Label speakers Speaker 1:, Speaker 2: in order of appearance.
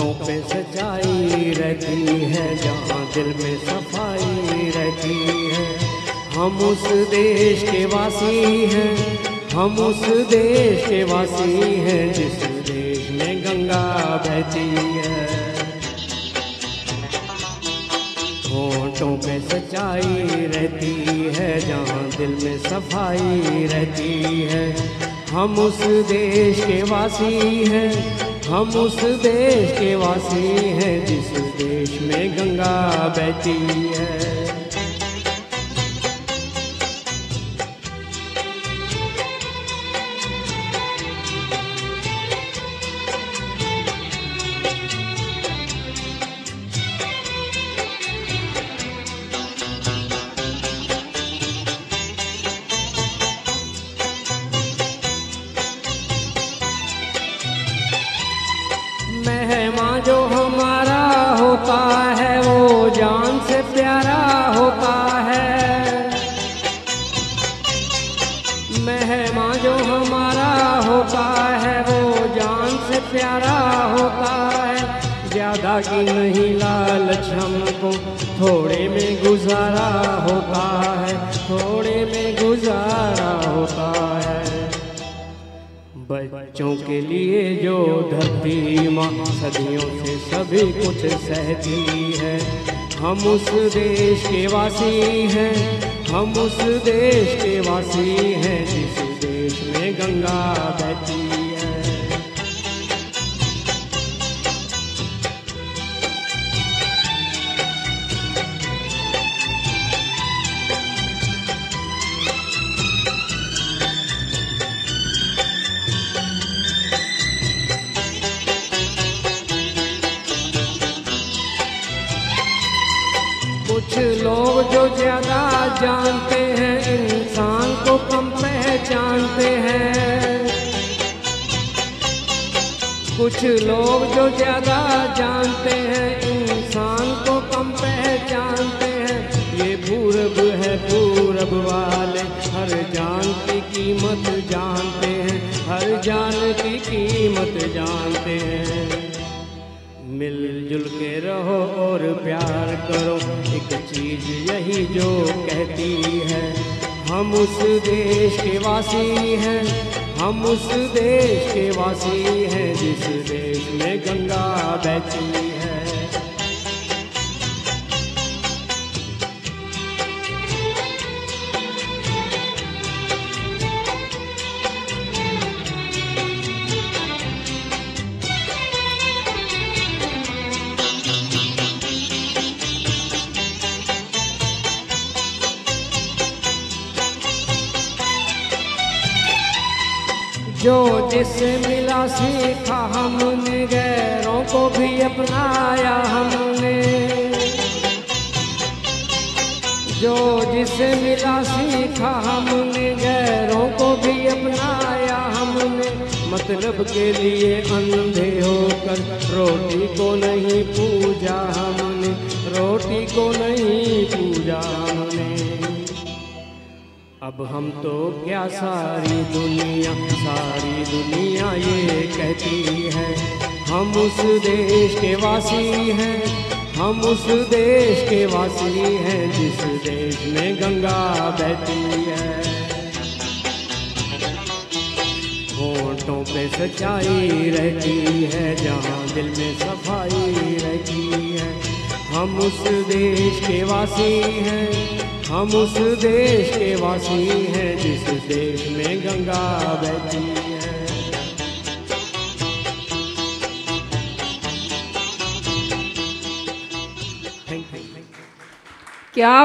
Speaker 1: होठों पे सच्चाई रहती है, जहाँ दिल में सफाई रहती है। हम उस देश के वासी हैं, हम उस देश के वासी हैं, जिस देश में गंगा बहती है। होठों पे सच्चाई रहती है, जहाँ दिल में सफाई रहती है। हम उस देश के वासी हैं, हम उस देश के वासी हैं, जिस देश में गंगा बहती है। मेहमान जो हमारा होता है, वो जान से प्यारा होता है। मेहमान जो हमारा होता है, वो जान से प्यारा होता है। ज्यादा की नहीं लालच हमको, थोड़े में गुजारा होता है, थोड़े में गुजारा होता है। बच्चों के लिए जो धरती माँ सदियों से सभी कुछ सहती है। हम उस देश के वासी हैं, हम उस देश के वासी हैं, जिस देश में गंगा बहती है। कुछ लोग जो ज्यादा जानते हैं, इंसान को कम पहचानते हैं। कुछ लोग जो ज्यादा जानते हैं, इंसान को कम पहचानते हैं। ये पूरब है, पूरब वाले हर जान की कीमत जानते हैं, हर जान की कीमत जानते हैं। मिलजुल के रहो और प्यार करो, एक चीज यही जो कहती है। हम उस देश के वासी हैं, हम उस देश के वासी हैं, जिस देश में गंगा बहती है। जो जिससे मिला सीखा हमने, गैरों को भी अपनाया हमने। जो जिससे मिला सीखा हमने, गैरों को भी अपनाया हमने। मतलब के लिए अंधे होकर रोटी को नहीं पूजा हमने, रोटी को नहीं पूजा हमने। अब हम तो क्या सारी दुनिया ये कहती है। हम उस देश के वासी हैं, हम उस देश के वासी हैं, जिस देश में गंगा बहती है। होठों पे सच्चाई रहती है, जहाँ दिल में सफाई रहती है। हम उस देश के वासी हैं, हम उस देश के वासी हैं, जिस देश में गंगा बहती है।
Speaker 2: क्या